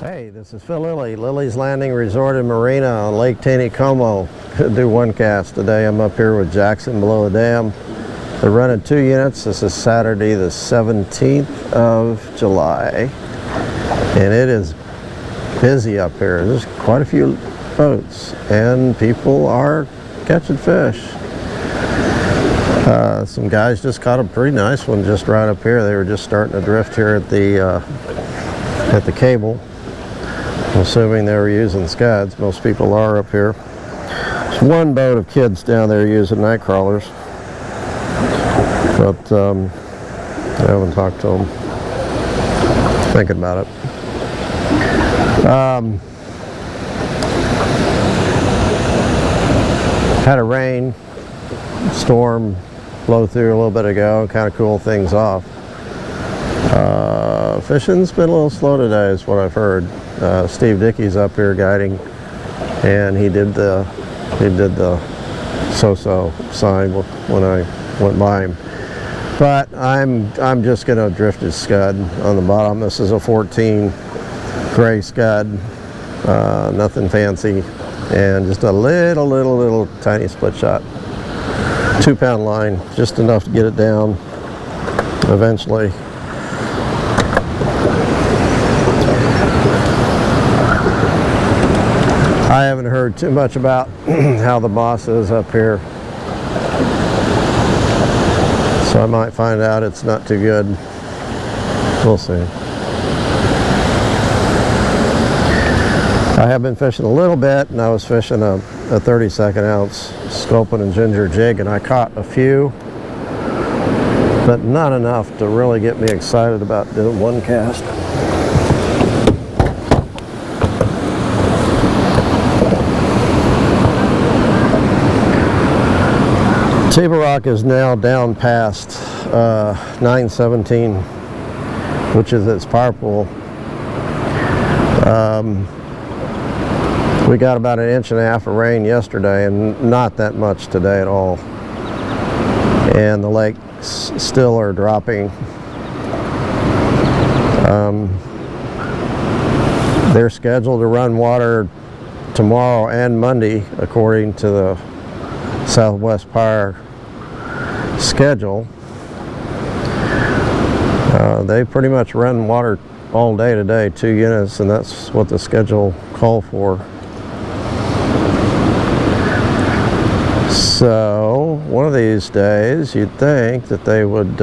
Hey, this is Phil Lilley, Lilley's Landing Resort and Marina on Lake Taneycomo. Gonna do one cast today. I'm up here with Jackson below the dam. They're running 2 units. This is Saturday the 17th of July. And it is busy up here. There's quite a few boats and people are catching fish. Some guys just caught a pretty nice one just right up here. They were just starting to drift here at the cable. I'm assuming they were using scuds. Most people are up here. There's one boat of kids down there using night crawlers, but I haven't talked to them. Thinking about it. Had a rain storm blow through a little bit ago, kind of cool things off. Fishing's been a little slow today is what I've heard. Steve Dickey's up here guiding, and he did the so-so sign when I went by him. But I'm just gonna drift his scud on the bottom. This is a 14 gray scud, nothing fancy, and just a little tiny split shot. 2-pound line, just enough to get it down eventually. I haven't heard too much about how the moss is up here, so I might find out it's not too good. We'll see. I have been fishing a little bit, and I was fishing a 32nd ounce sculpin and ginger jig, and I caught a few, but not enough to really get me excited about doing one cast. Table Rock is now down past 917, which is its power pool. We got about 1.5 inches of rain yesterday and not that much today at all. And the lakes still are dropping. They're scheduled to run water tomorrow and Monday according to the Southwest Power schedule. They pretty much run water all day today, 2 units, and that's what the schedule called for. So one of these days you'd think that they would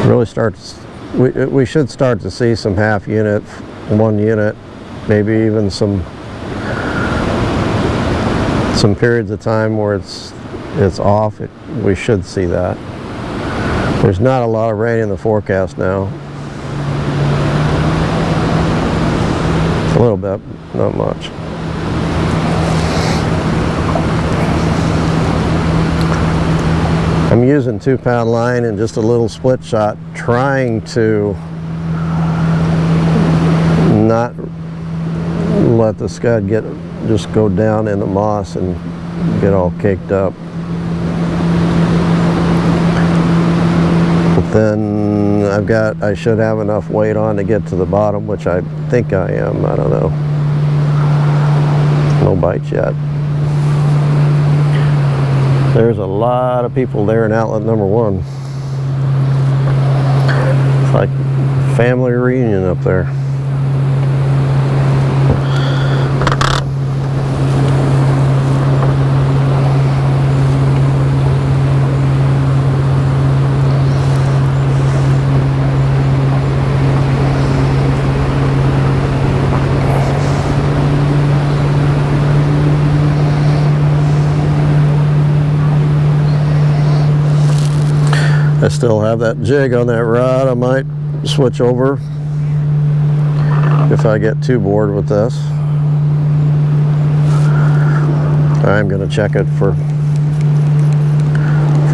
really start to, we should start to see some half unit, 1 unit, maybe even some periods of time where it's off. We should see that. There's not a lot of rain in the forecast now. A little bit, not much. I'm using 2-pound line and just a little split shot, trying to not let the scud just go down in the moss and get all caked up. But then I should have enough weight on to get to the bottom, which I think I am. I don't know. No bites yet. There's a lot of people there in outlet number 1. It's like family reunion up there. I still have that jig on that rod. I might switch over if I get too bored with this. I'm going to check it for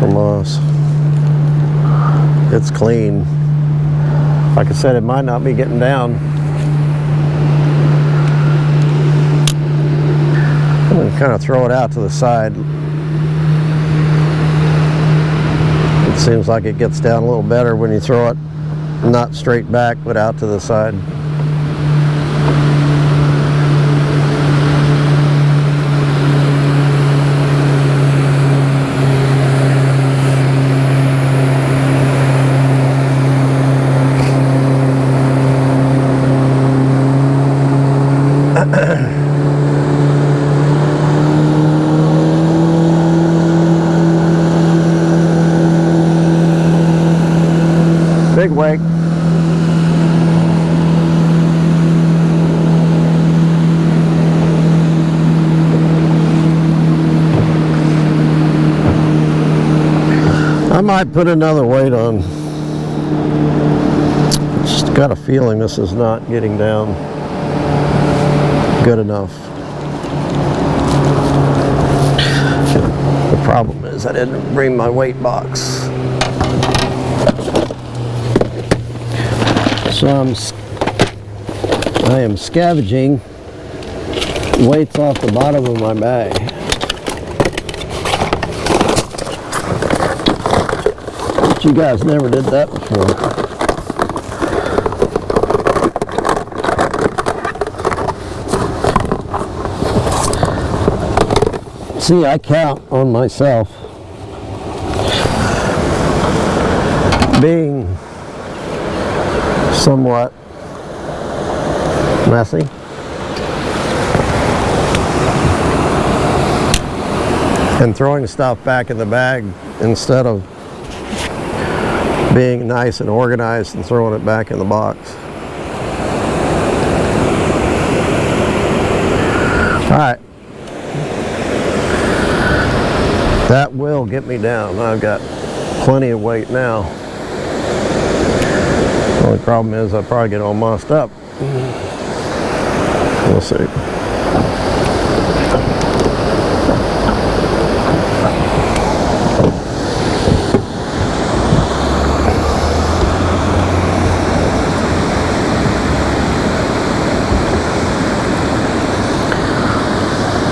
moss. It's clean. Like I said, it might not be getting down. I'm going to kind of throw it out to the side. It seems like it gets down a little better when you throw it not straight back, but out to the side. Big wake. I might put another weight on. Just got a feeling this is not getting down good enough. The problem is I didn't bring my weight box. So I am scavenging weights off the bottom of my bag. But you guys never did that before. See, I count on myself being somewhat messy. And throwing stuff back in the bag instead of being nice and organized and throwing it back in the box. All right. That will get me down. I've got plenty of weight now. The only problem is I'll probably get all mossed up. We'll see.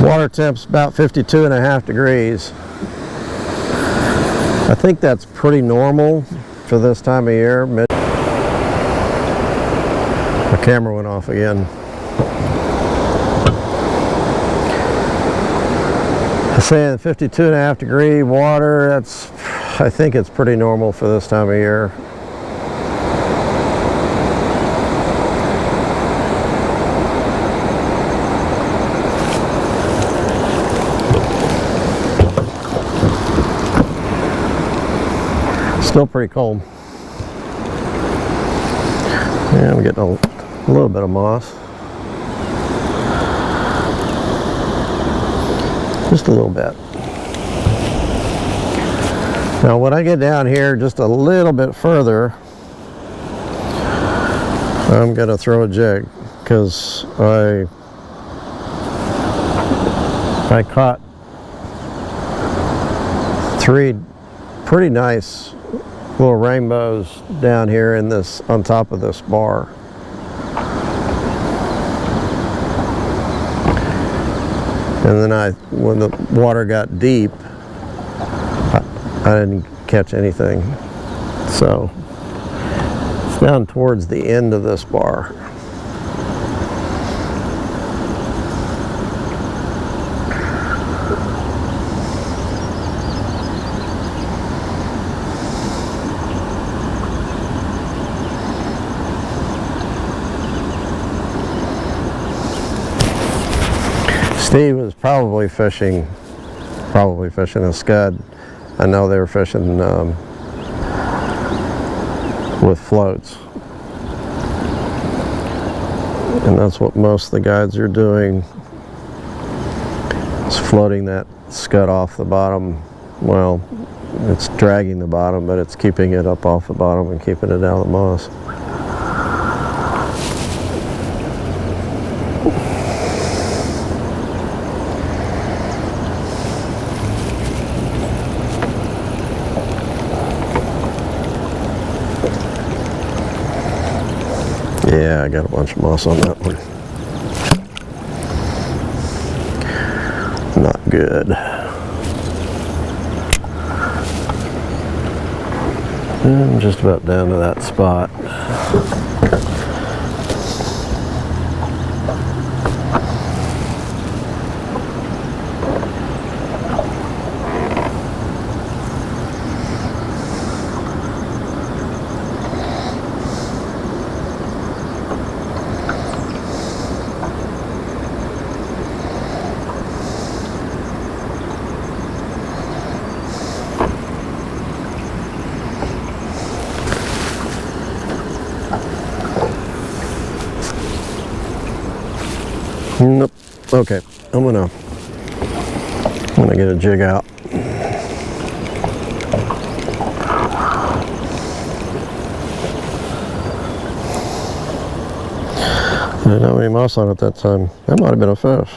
Water temp's about 52.5 degrees. I think that's pretty normal for this time of year. My camera went off again. I'm saying 52.5 degree water, I think it's pretty normal for this time of year. Still pretty cold. Yeah, I'm getting a little bit of moss. Just a little bit. Now when I get down here just a little bit further, I'm going to throw a jig because I caught 3 pretty nice little rainbows down here in this, on top of this bar. And then when the water got deep, I didn't catch anything. So it's down towards the end of this bar. Steve was probably fishing a scud. I know they were fishing with floats. And that's what most of the guides are doing, is floating that scud off the bottom. Well, it's dragging the bottom, but it's keeping it up off the bottom and keeping it out of the moss. Yeah, I got a bunch of moss on that one. Not good. I'm just about down to that spot. Nope. Okay, I'm gonna get a jig out. I didn't have any mouse on it that time. That might have been a fish.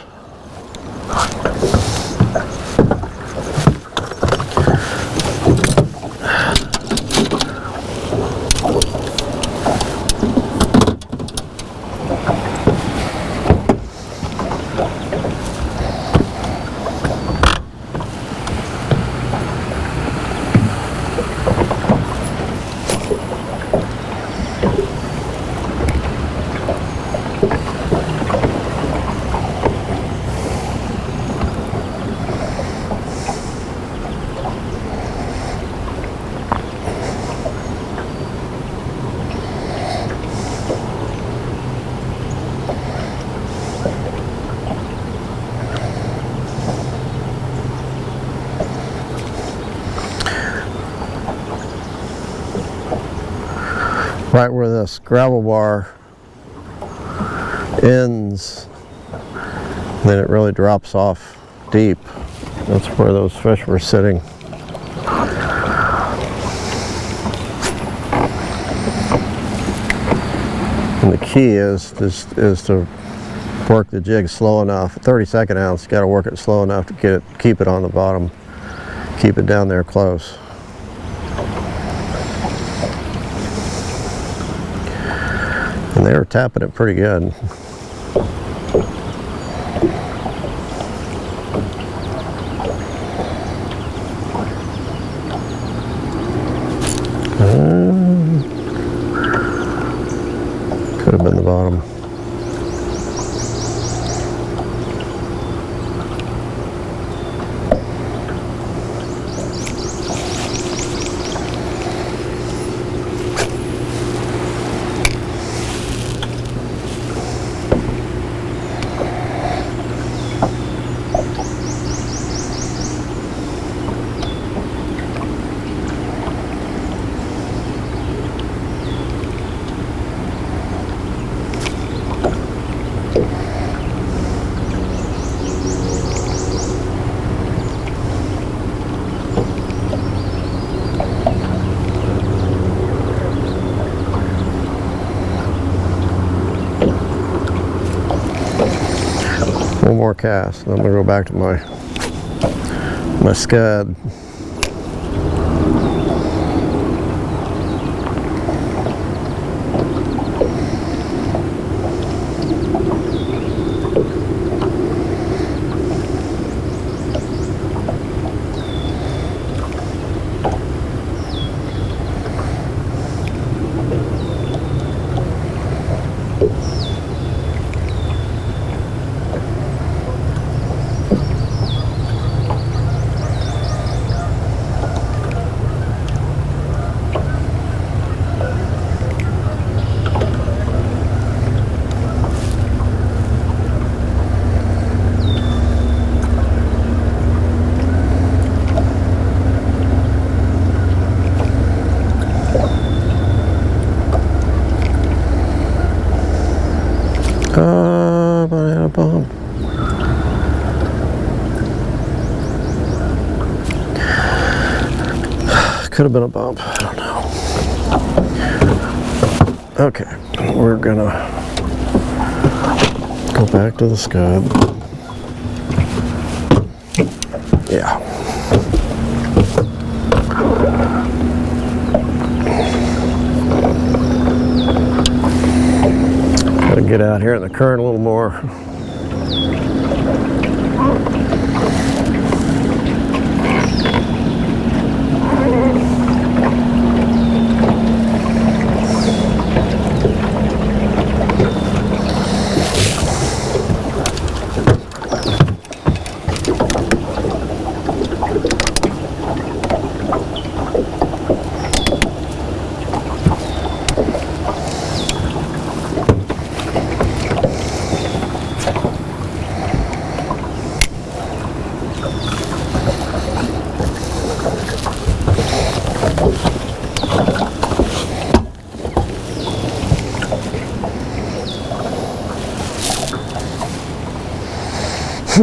Right where this gravel bar ends, then it really drops off deep. That's where those fish were sitting. And the key is to work the jig slow enough. 32nd ounce, you got to work it slow enough to keep it on the bottom, keep it down there close. And they were tapping it pretty good. Could have been the bottom. One more cast, and I'm gonna go back to my scud. But I had a bump. Could have been a bump. I don't know. Okay, we're gonna go back to the scud. Yeah. Gotta get out here in the current a little more. I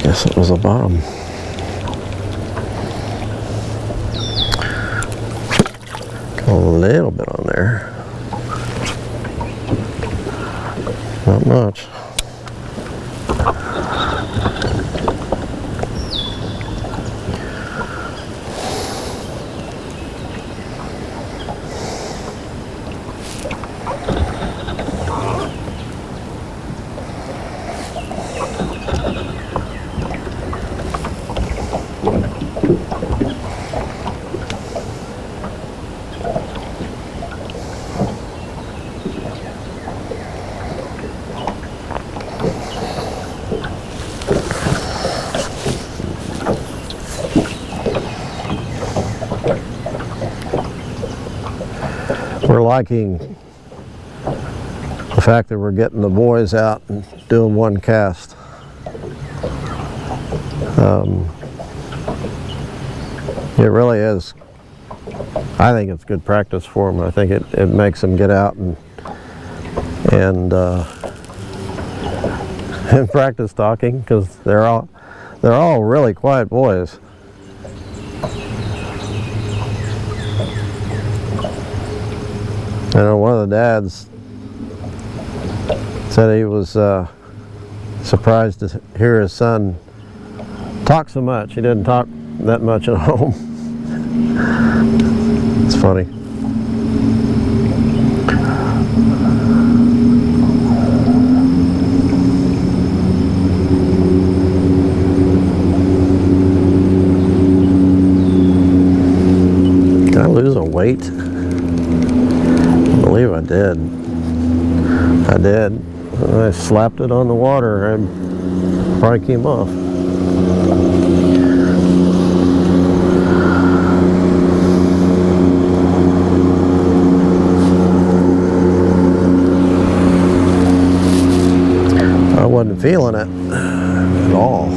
guess it was the bottom. Got a little bit on there. Not much. We're liking the fact that we're getting the boys out and doing one cast. It really is. I think it's good practice for them. I think it makes them get out and practice talking, because they're all really quiet boys. I know one of the dads said he was surprised to hear his son talk so much. He didn't talk that much at home. It's funny. Did I lose a weight? I believe I did. I did. I slapped it on the water and probably came off. I wasn't feeling it at all.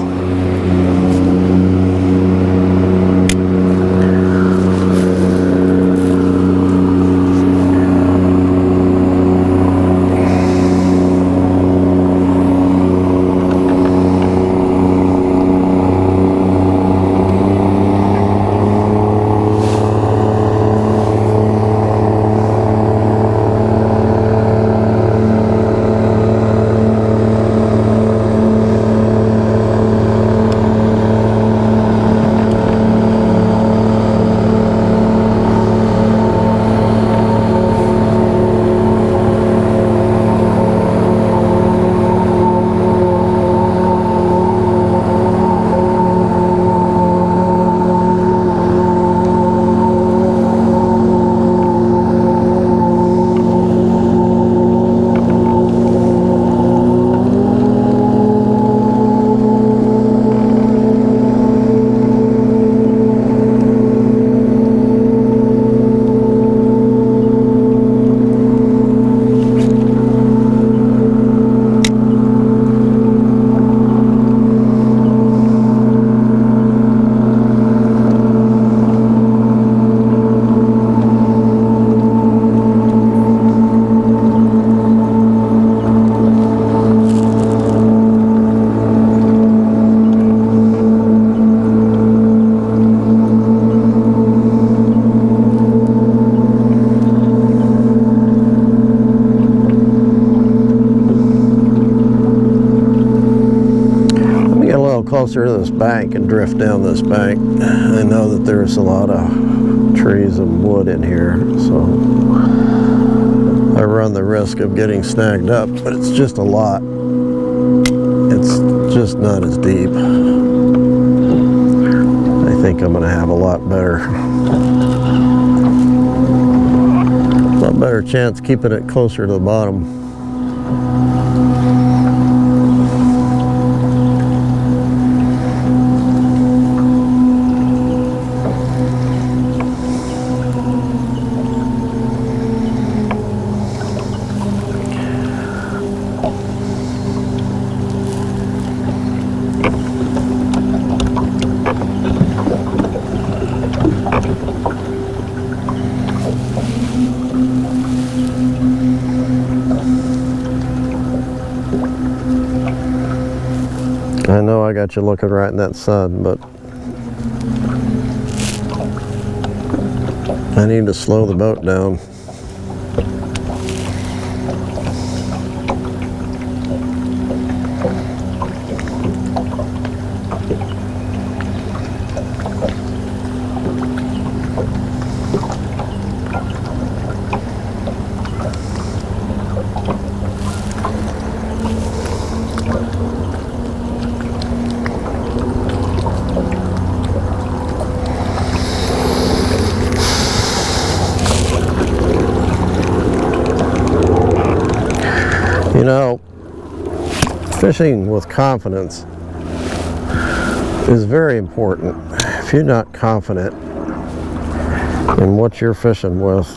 Closer to this bank and drift down this bank. I know that there's a lot of trees and wood in here, so I run the risk of getting snagged up, but it's just a lot. It's just not as deep. I think I'm gonna have a lot better chance keeping it closer to the bottom. I know I got you looking right in that sun, but I need to slow the boat down. You know, fishing with confidence is very important. If you're not confident in what you're fishing with,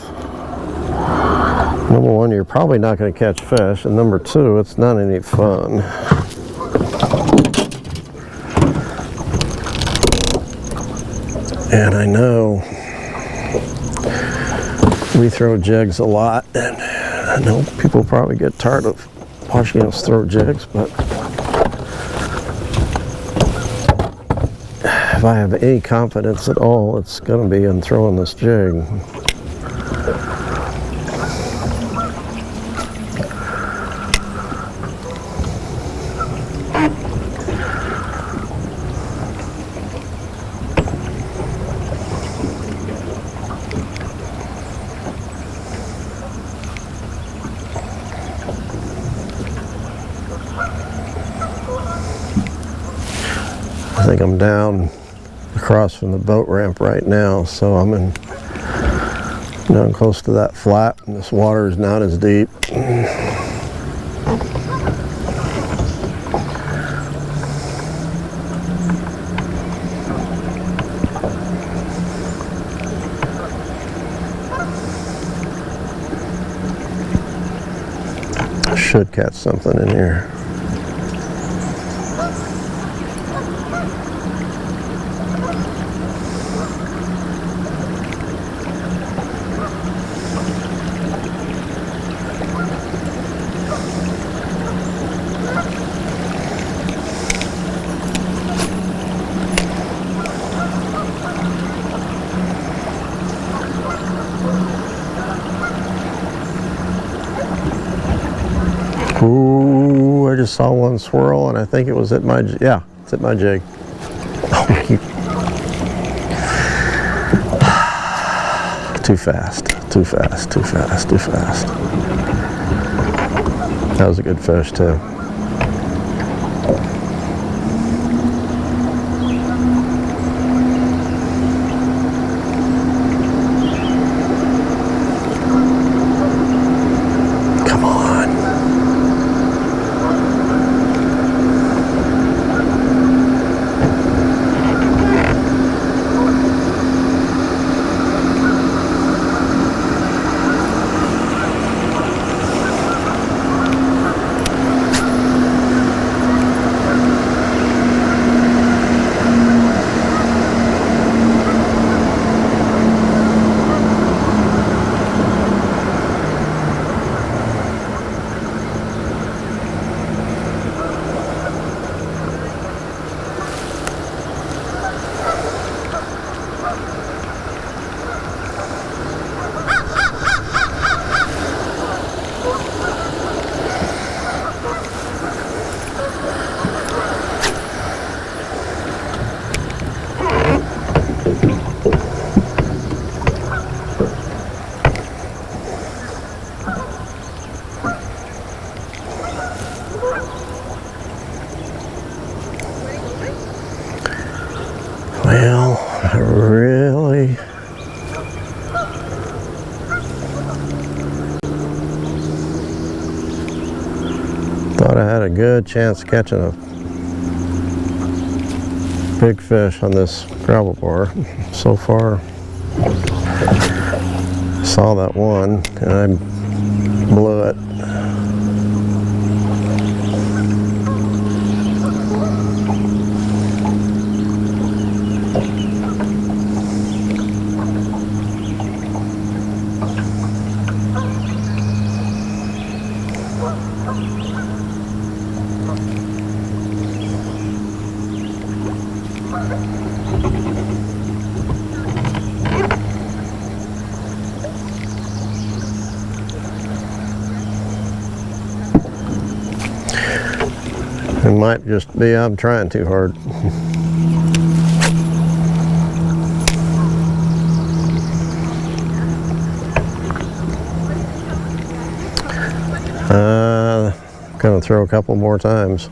number one, you're probably not going to catch fish, and number two, it's not any fun. And I know we throw jigs a lot, and I know people probably get tired of watching us throw jigs, but if I have any confidence at all, it's going to be in throwing this jig. I think I'm down across from the boat ramp right now, so I'm down close to that flat, and this water is not as deep. I should catch something in here. Ooh, I just saw one swirl, and I think it was at my, yeah, it's at my jig. Too fast, too fast, too fast, too fast. That was a good fish too. Well, I really thought I had a good chance of catching a big fish on this gravel bar. So far, I saw that one and I blew it. It might just be I'm trying too hard. Gonna throw a couple more times.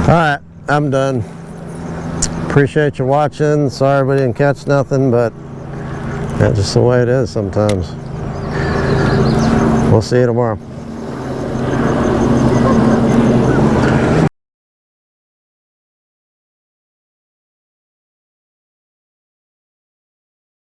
Alright, I'm done. Appreciate you watching. Sorry we didn't catch nothing, but that's just the way it is sometimes. We'll see you tomorrow.